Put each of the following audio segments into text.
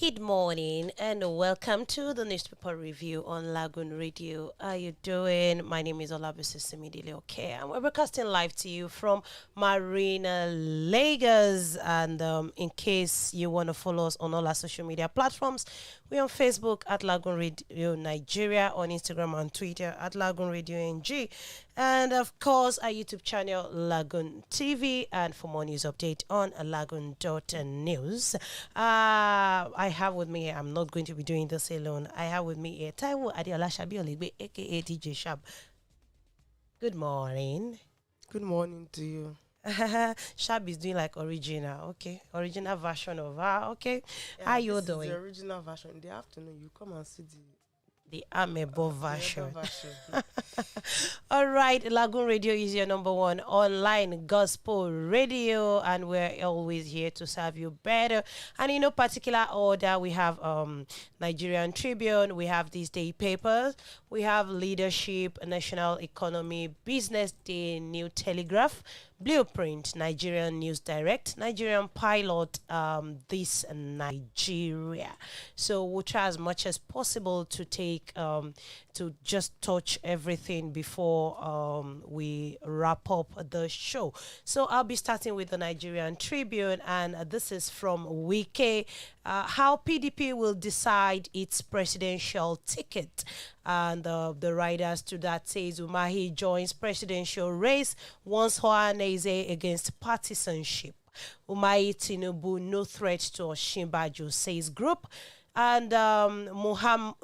Good morning and welcome to the newspaper review on Lagoon Radio. How are you doing? My name is Olabisi Okay, and we're broadcasting live to you from Marina, Lagos. And in case you want to follow us on all our social media platforms, we're on Facebook at Lagoon Radio Nigeria, on Instagram and Twitter at LagoonRadio.Ng, and of course our YouTube channel Lagoon TV. And for more news update on Lagoon.News, I have with me, I'm not going to be doing this alone. I have with me Taiwo Adeola Shabi aka DJ Shab. Good morning. Good morning to you. Shab is doing like original, okay? Original version of her, okay? Yeah, How you this doing? is the original version. In the afternoon, you come and see The Amebo version. version. All right, Lagoon Radio is your number one online gospel radio, and we're always here to serve you better. And in no particular order, we have Nigerian Tribune, we have these day papers, we have Leadership, National Economy, Business Day, New Telegraph, Blueprint, Nigerian News Direct, Nigerian Pilot, This Nigeria. So we'll try as much as possible to take to just touch everything before we wrap up the show. So I'll be starting with the Nigerian Tribune, and this is from Wike. How PDP will decide its presidential ticket. And the writers to that says Umahi joins presidential race once Hoanese against partisanship. Umahi Tinubu no threat to Oshimbajo, says group. And Mahmoud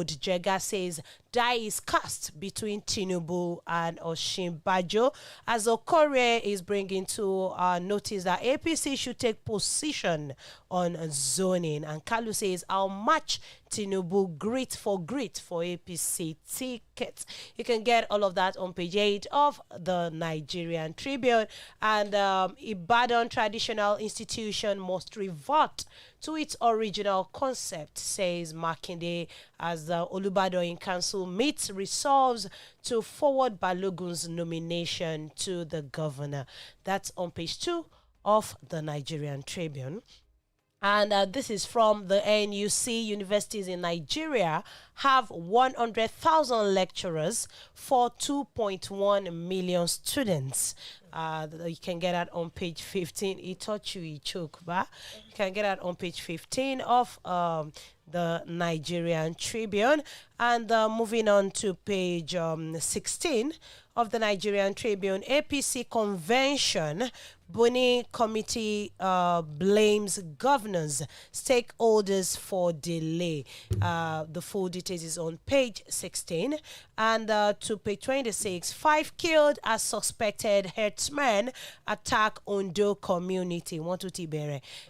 Jega says die is cast between Tinubu and Oshimbajo, as Okore is bringing to notice that APC should take position on zoning. And Kalu says I'll match Tinubu grit for APC tickets. You can get all of that on page 8 of the Nigerian Tribune. And Ibadan Traditional Institution must revert to its original concept, says Makinde, as the Olubadan Council meets resolves to forward Balogun's nomination to the governor. That's on page 2 of the Nigerian Tribune. And this is from the NUC. Universities in Nigeria have 100,000 lecturers for 2.1 million students. You can get that on page 15. You can get that on page 15 of the Nigerian Tribune. And moving on to page 16 of the Nigerian Tribune, APC convention, Buni committee blames governors, stakeholders for delay. The full details is on page 16. And to page 26, 5 killed as suspected herdsmen attack Ondo community.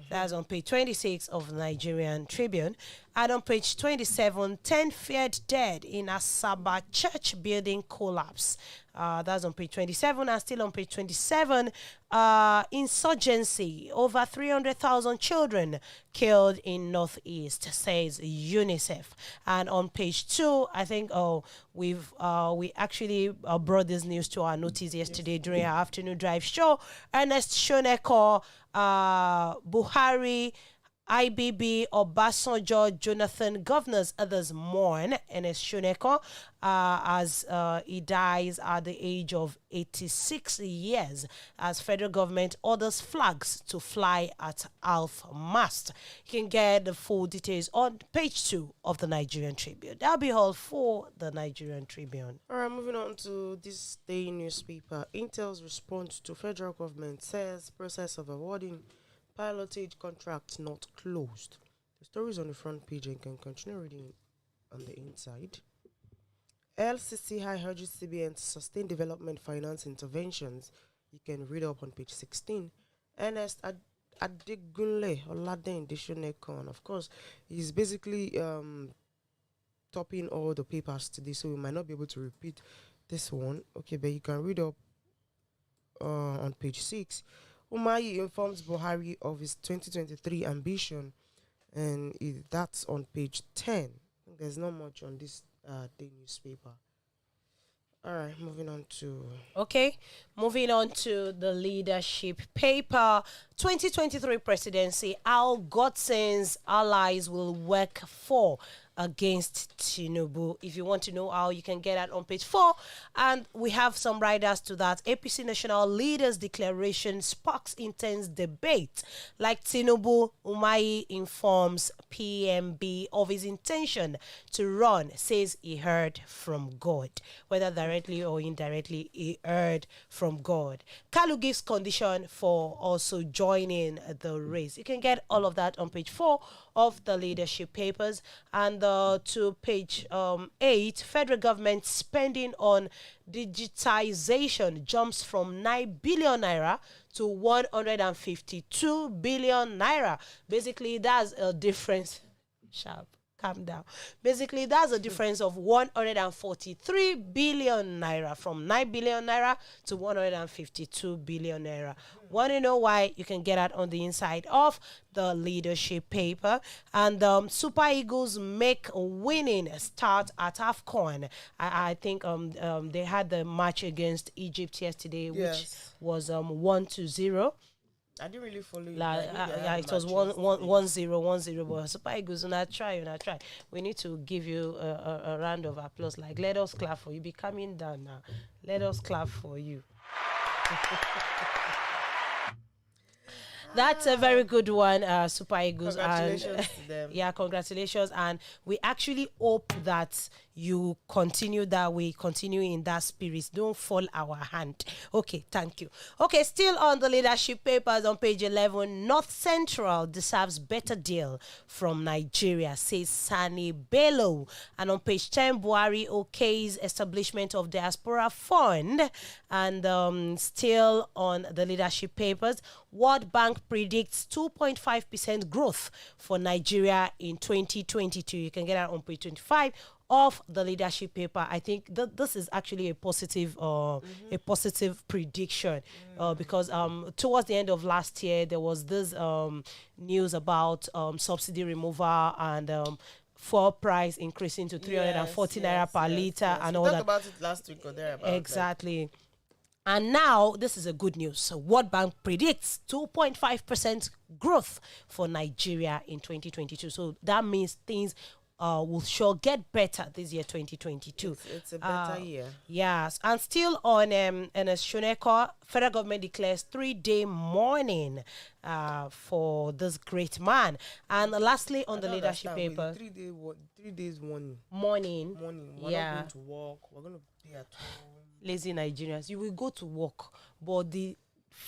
That's on page 26 of the Nigerian Tribune. And on page 27, 10 feared dead in Asaba church building collapse. That's on page 27. And still on page 27, insurgency, over 300,000 children killed in Northeast, says UNICEF. And on page 2, I think we actually brought this news to our notice yesterday during our afternoon drive show. Ernest Shoneko, Buhari, IBB, Obasanjo, Jonathan, governors, others mourn Ernest Shoneko as he dies at the age of 86 years, as federal government orders flags to fly at half mast. You can get the full details on page 2 of the Nigerian Tribune. That'll be all for the Nigerian Tribune. All right, moving on to this day newspaper. Intel's response to federal government says process of awarding pilotage contract not closed. The story is on the front page and you can continue reading on the inside. LCCI urges CBN to sustain development finance interventions. You can read up on page 16. Ernest Adegunle Oladen Deshonekon. Of course, he's basically topping all the papers today, so we might not be able to repeat this one. Okay, but you can read up on page 6. Umahi informs Buhari of his 2023 ambition, and that's on page 10. There's not much on this day newspaper. All right, moving on to Okay, moving on to the leadership paper. 2023 presidency, how Godson's allies will work for against Tinubu. If you want to know how, you can get that on page 4. And we have some riders to that. APC National Leaders Declaration sparks intense debate. Like Tinubu, Umahi informs PMB of his intention to run, says he heard from God. Whether directly or indirectly, he heard from God. Kalu gives condition for also joining the race. You can get all of that on page 4 of the leadership papers. And to page 8, federal government spending on digitization jumps from 9 billion naira to 152 billion naira. Basically, that's a difference. Sharp. Calm down. Basically, that's a difference of 143 billion naira, from 9 billion naira to 152 billion naira. Want to know why? You can get that on the inside of the leadership paper. And Super Eagles make winning start at AFCON. I think they had the match against Egypt yesterday, which was 1-0. I didn't really follow it. It was 1-0, but Super Eagles, not try. We need to give you a round of applause. Like, let us clap for you. Be coming down now. Let us clap for you. That's a very good one, Super Eagles. Congratulations to them. Yeah, congratulations. And we actually hope that you continue that way, continue in that spirit. Don't fall our hand. Okay, thank you. Okay, still on the leadership papers on page 11, North Central deserves better deal from Nigeria, says Sani Bello. And on page 10, Buhari okays establishment of Diaspora Fund. And still on the leadership papers, World Bank predicts 2.5% growth for Nigeria in 2022. You can get that on page 25 of the leadership paper. I think this is actually a positive prediction, because towards the end of last year there was this news about subsidy removal and fuel price increasing to 340 naira per liter and all we that. talked about it last week or thereabouts. Exactly. And now, this is a good news. So World Bank predicts 2.5% growth for Nigeria in 2022. So that means things will sure get better this year, 2022. It's a better year. Yes. And still on NS Shuneko, federal government declares 3-day mourning for this great man. And lastly, on the leadership paper, 3 days warning. Morning. We're not going to work. We're going to be at home. Lazy Nigerians, you will go to work, but the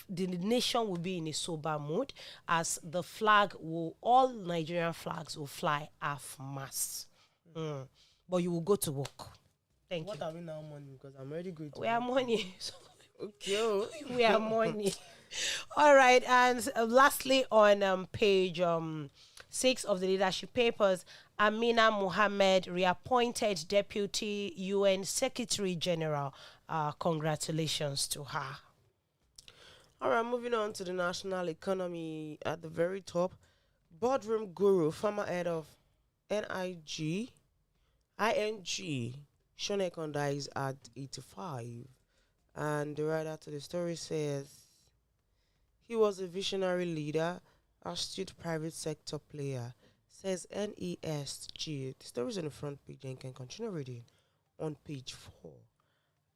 nation will be in a sober mood, as the all Nigerian flags will fly half mast. But you will go to work. Thank you. What are we now mourning? Because I'm already going to We are mourning. Okay. We are mourning. All right. And lastly, on page 6 of the leadership papers, Amina Mohammed reappointed Deputy UN Secretary General. Congratulations to her. All right, moving on to the national economy at the very top. Boardroom guru, former head of ING, Shonekan dies at 85. And the writer to the story says he was a visionary leader, astute private sector player, says NESG. The story is on the front page and you can continue reading on page 4.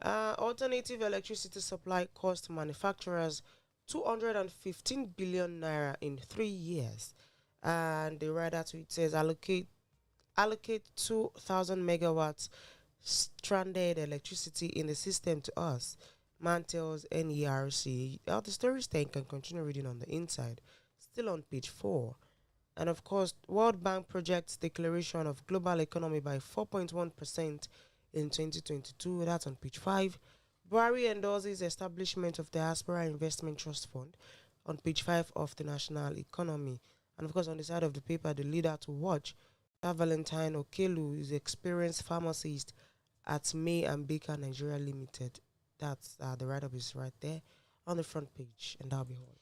Alternative electricity supply cost manufacturers 215 billion naira in 3 years. And the writer to it says allocate 2,000 megawatts stranded electricity in the system to us. Man tells NERC. The story you can continue reading on the inside. Still on page 4. And of course, World Bank projects declaration of global economy by 4.1% in 2022. That's on page 5. Buhari endorses establishment of Diaspora Investment Trust Fund on page 5 of the national economy. And of course, on the side of the paper, the leader to watch, Valentine Okelu, is experienced pharmacist at May and Baker Nigeria Limited. That's the write-up is right there on the front page, and that'll be all.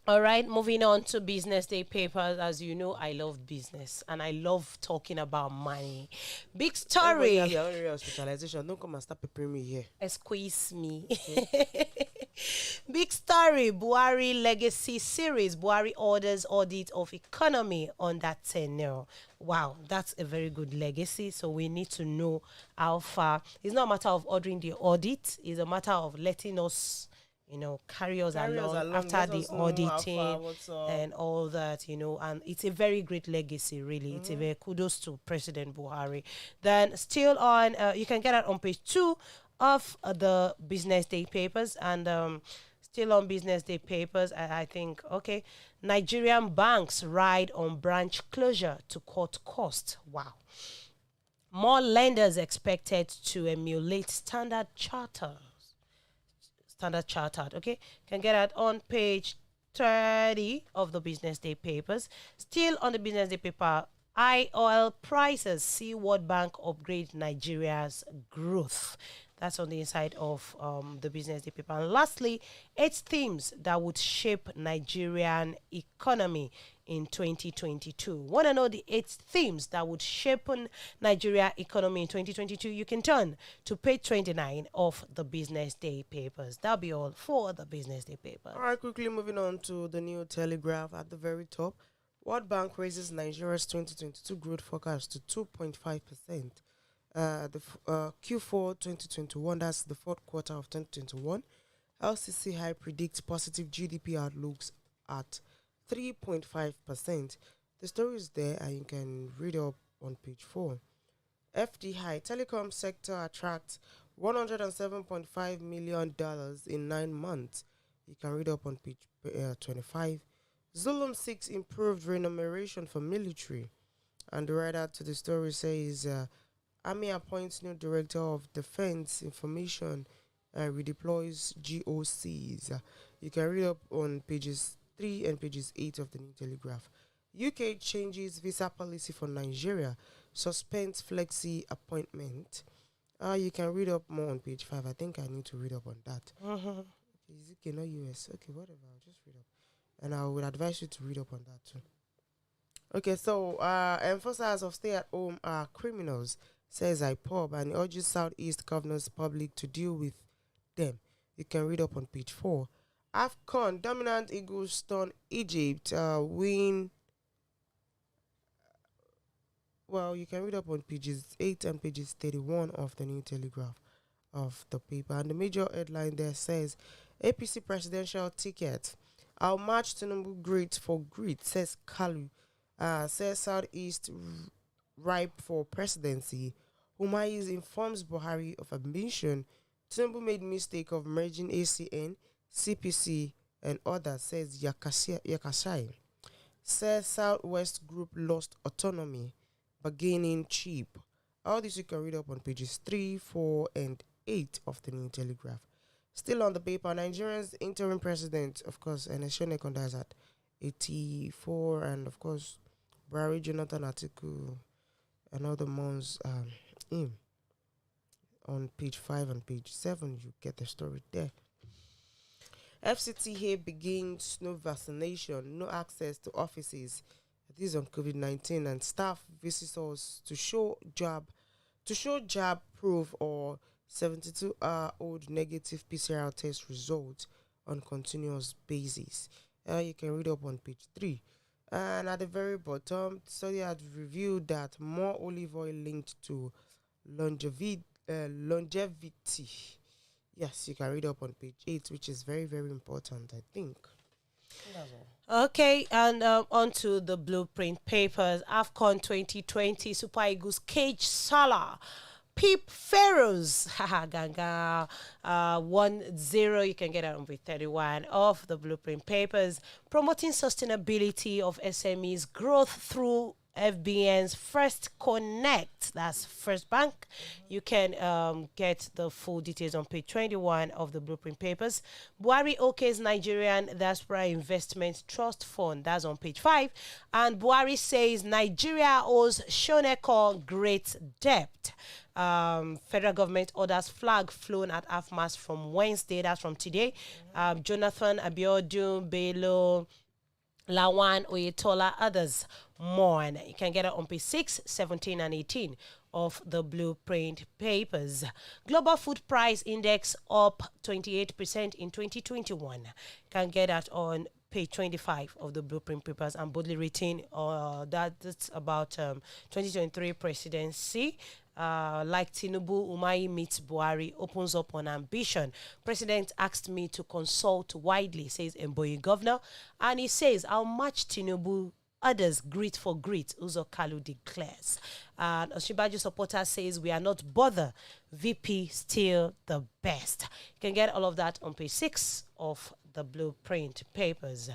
All right, moving on to Business Day papers. As you know, I love business and I love talking about money. Big Everybody have story. their own area of specialization. Don't come and start preparing me here. Squeeze me. Okay. Big story. Buhari legacy series. Buhari orders audit of economy on that tenure. Wow, that's a very good legacy. So we need to know how far. It's not a matter of ordering the audit. It's a matter of letting us, carry us Carry us along along. after Let the us know how far, auditing what's up. and all that, and it's a very great legacy, really. It's a very kudos to President Buhari. Then still on, you can get it on page 2 of the Business Day papers, and still on Business Day papers, I think, okay, Nigerian banks ride on branch closure to cut cost. Wow. More lenders expected to emulate Standard Chartered. Okay, can get that on page 30 of the Business Day papers. Still on the Business Day paper, high oil prices see World Bank upgrade Nigeria's growth. That's on the inside of the Business Day paper. And lastly, 8 themes that would shape Nigerian economy in 2022. Want to know the 8 themes that would shape Nigeria economy in 2022? You can turn to page 29 of the Business Day papers. That'll be all for the Business Day papers. All right, quickly moving on to the New Telegraph at the very top. World Bank raises Nigeria's 2022 growth forecast to 2.5%. Q4 2021, that's the fourth quarter of 2021. LCCI predicts positive GDP outlooks at 3.5%. The story is there and you can read up on page 4. FDI telecom sector attracts $107.5 million in 9 months. You can read up on page 25. Zulum seeks improved remuneration for military. And the writer to the story says Army appoints new director of defense information and redeploys GOCs. You can read up on pages 3 and pages 8 of the New Telegraph. UK changes visa policy for Nigeria, suspends flexi appointment. You can read up more on page 5. I think I need to read up on that. Okay, is it not US? Okay, whatever. I'll just read up. And I would advise you to read up on that too. Okay, so emphasize of stay at home are criminals, says IPOB, and urges Southeast governors public to deal with them. You can read up on page 4. AFCON dominant Eagles stun Egypt, win. Well, you can read up on pages 8 and pages 31 of the New Telegraph of the paper. And the major headline there says APC presidential ticket. I'll match Tinubu great for greed, says Kalu. Says Southeast ripe for presidency. Umayis informs Buhari of ambition. Tinubu made mistake of merging ACN, CPC, and others, says Yakashai. Says Southwest Group lost autonomy, bargaining cheap. All this you can read up on pages 3, 4, and 8 of the New Telegraph. Still on the paper, Nigeria's interim president, of course, and Shonekonda is at 84, and of course, Buhari, Jonathan Atiku, and other months in. On page 5 and page 7, you get the story there. FCT here begins no vaccination, no access to offices. This is on COVID-19, and staff visitors to show jab proof or 72-hour-old negative PCR test results on continuous basis. You can read up on page 3. And at the very bottom, study had revealed that more olive oil linked to longevity. Yes, you can read up on page 8, which is very, very important, I think. That's all. Okay, and on to the blueprint papers. AFCON 2020, Super Eagles cage Salah. Peep Pharaohs, Ganga 1-0. You can get it on page 31 of the blueprint papers. Promoting sustainability of SMEs growth through FBN's First Connect, that's First Bank. You can get the full details on page 21 of the blueprint papers. Buhari OK's Nigerian Diaspora Investment Trust Fund, that's on page 5. And Buhari says Nigeria owes Shoneko great debt. Federal government orders flag flown at half-mast from Wednesday, that's from today. Jonathan Abiodun, Bello, Lawan, Oyetola, others mourn. You can get it on page 6, 17 and 18 of the blueprint papers. Global food price index up 28% in 2021. You can get that on page 25 of the blueprint papers and boldly written. That's about 2023 presidency. Like Tinubu, Umahi meets Buhari, opens up on ambition. President asked me to consult widely, says Mboyi governor. And he says, I'll match Tinubu. Others greet for greet, Uzo Kalu declares. And Oshibajo supporter says, we are not bothered. VP still the best. You can get all of that on page 6 of the blueprint papers.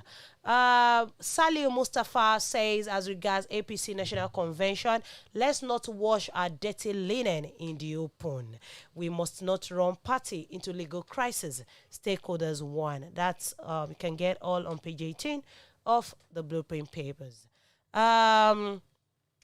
Salih Mustafa says, as regards APC National Convention, let's not wash our dirty linen in the open. We must not run party into legal crisis. Stakeholders one. That's you can get all on page 18 of the blueprint papers.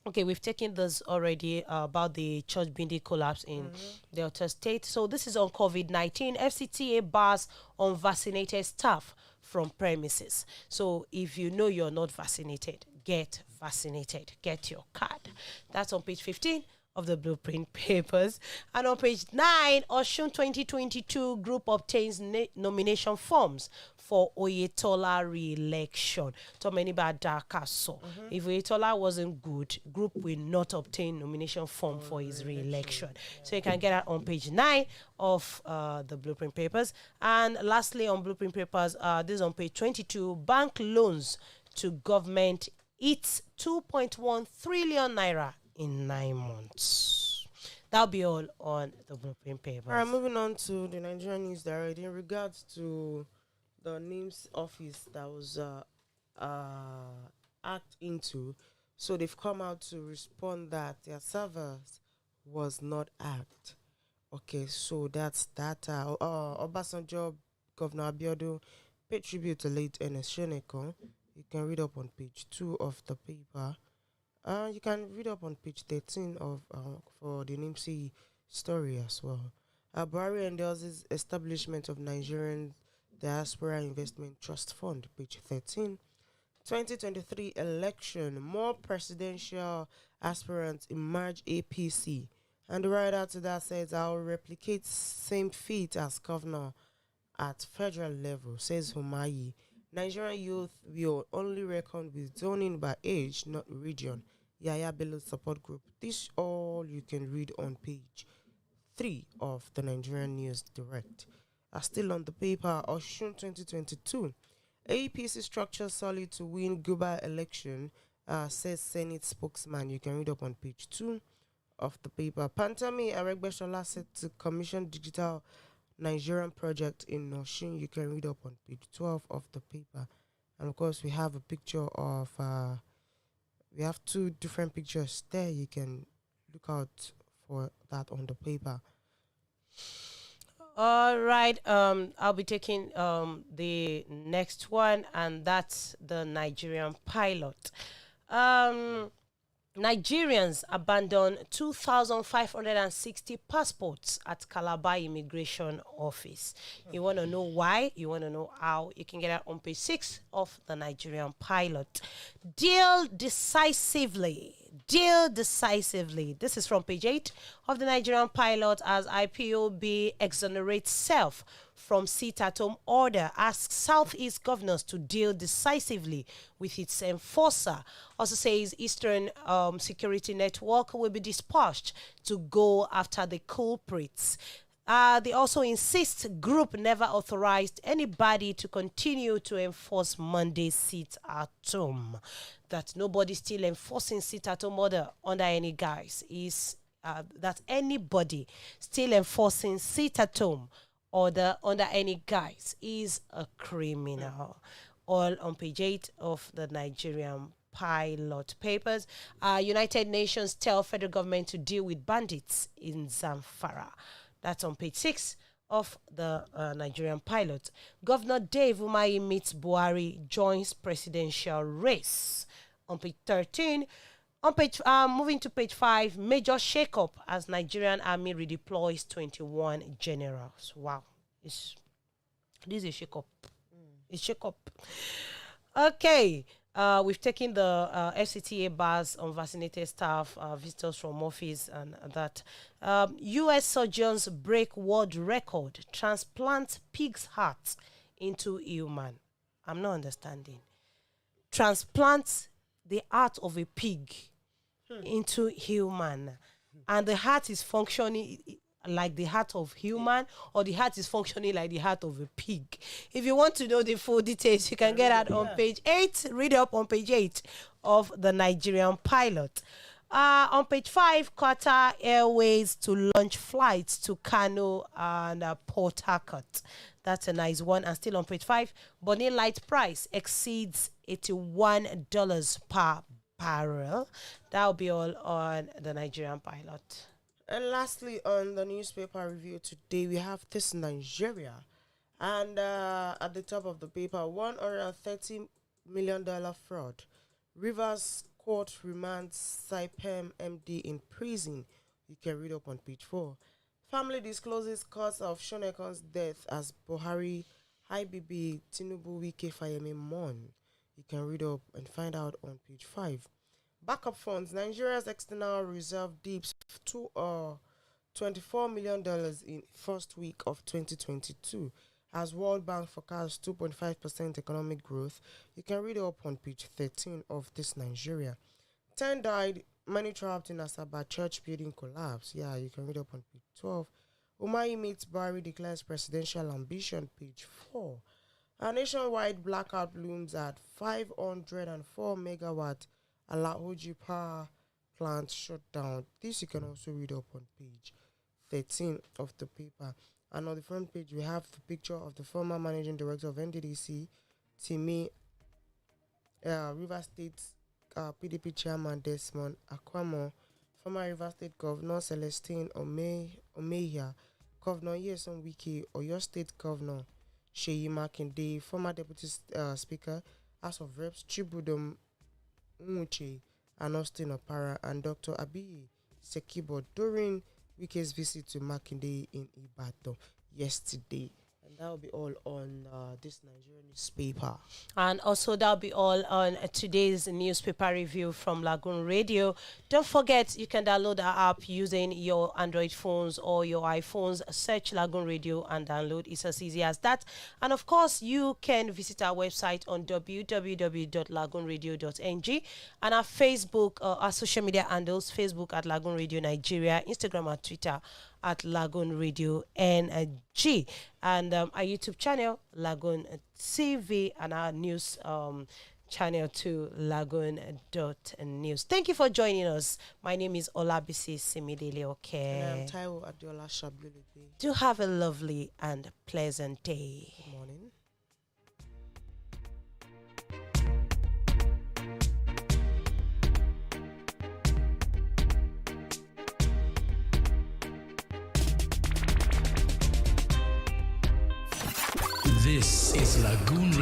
Okay, we've taken this already about the church bindi collapse in Delta State. So this is on COVID-19. FCTA bars unvaccinated staff from premises. So if you know you're not vaccinated, get vaccinated. Get your card. That's on page 15 of the blueprint papers. And on page 9, Osun 2022 group obtains nomination forms for Oyetola re-election. To many bad darker so. If Oyetola wasn't good, group will not obtain nomination form for his re-election. So you can get that on page 9 of the blueprint papers. And lastly, on blueprint papers, this is on page 22. Bank loans to government, it's 2.1 trillion naira in 9 months. That'll be all on the blueprint papers. All right, moving on to the Nigerian News Direct. In regards to the NIMS office that was hacked into, so they've come out to respond that their servers was not hacked. Okay, so that's that. Obasanjo, Governor Abiodun paid tribute to late Ernest Shoneko. You can read up on page 2 of the paper. You can read up on page 13 of for the NIMSI story as well. Buhari endorses establishment of Nigerian Diaspora Investment Trust Fund, page 13. 2023 election, more presidential aspirants emerge APC. And the writer to that says, I'll replicate same feat as governor at federal level, says Olumakaiye. Nigerian youth will only reckon with zoning by age, not region. Yaya Bello support group. This all you can read on page 3 of the Nigerian News Direct. Still on the paper, Osun 2022. APC structure solid to win Guba election, says Senate spokesman. You can read up on page 2 of the paper. Pantami Aregbesola set to commission digital Nigerian project in Osun. You can read up on page 12 of the paper. And of course, we have a picture of, we have 2 different pictures there. You can look out for that on the paper. All right, I'll be taking the next one, and that's the Nigerian pilot. Nigerians abandon 2,560 passports at Calabar Immigration Office. You want to know why? You want to know how? You can get that on page 6 of the Nigerian pilot. Deal decisively. Deal decisively. This is from page 8 of the Nigerian pilot as IPOB exonerates self from sit-at-home order, asks Southeast governors to deal decisively with its enforcer. Also says Eastern Security Network will be dispatched to go after the culprits. They also insist group never authorized anybody to continue to enforce Monday sit-at-home. That nobody still enforcing sit-at-home order under any guise is that anybody still enforcing sit-at-home order under any guise is a criminal. All on page 8 of the Nigerian pilot papers. United Nations tell federal government to deal with bandits in Zamfara. That's on page 6 of the Nigerian pilot. Governor Dave Umahi meets Buhari, joins presidential race. On page 13, on page moving to page 5, major shakeup as Nigerian army redeploys 21 generals. Wow, this is a shakeup. It's shakeup. Okay. We've taken the FCTA bars on vaccinated staff, visitors from office, and that. U.S. surgeons break world record, transplant pig's heart into human. I'm not understanding. Transplant the heart of a pig into human, and the heart is functioning like the heart of human, or the heart is functioning like the heart of a pig. If you want to know the full details, you can get that on page 8. Read up on page 8 of the Nigerian pilot. On page 5, Qatar Airways to launch flights to Kano and Port Harcourt. That's a nice one. And still on page 5, Bonny Light price exceeds $81 per barrel. That'll be all on the Nigerian pilot. And lastly, on the newspaper review today, we have this Nigeria. And at the top of the paper, $130 million fraud. Rivers Court remands Saipem MD in prison. You can read up on page 4. Family discloses cause of Shonekon's death as Buhari, IBB, Tinubu, Wike, Fayemi mourn. You can read up and find out on page 5. Backup funds. Nigeria's external reserve dips to $24 million in first week of 2022 as World Bank forecasts 2.5% economic growth. You can read up on page 13 of this Nigeria. 10 died, many trapped in Asaba church building collapse. Yeah, you can read up on page 12. Umahi meets Buhari, declares presidential ambition, page 4. A nationwide blackout looms at 504 megawatt Alaoji power plant shut down. This you can also read up on page 13 of the paper. And on the front page, we have the picture of the former managing director of NDDC, Timi, River State PDP chairman Desmond Akwamo, former River State Governor Celestine Omeya, Governor Yeson Wike, Oyo State Governor Sheyi Makinde, former Deputy Speaker, House of Reps Chibudom Umuche and Austin Opara, and Dr. Abiy Sekibo during Wike's visit to Makinde in Ibadan yesterday. And that will be all on this Nigerian newspaper. And also that'll be all on today's newspaper review from Lagoon Radio. Don't forget, you can download our app using your Android phones or your iPhones. Search Lagoon Radio and download. It's as easy as that. And of course, you can visit our website on www.LagoonRadio.Ng and our Facebook, our social media handles, Facebook at Lagoon Radio Nigeria, Instagram and Twitter at Lagoon Radio.Ng, and our YouTube channel, Lagoon TV, and our news channel to Lagoon.News. Thank you for joining us. My name is Olabisi Simidele Oke. And I'm Taiwo Adiola Shabulebe. Do have a lovely and pleasant day. Good morning. This is Lagoon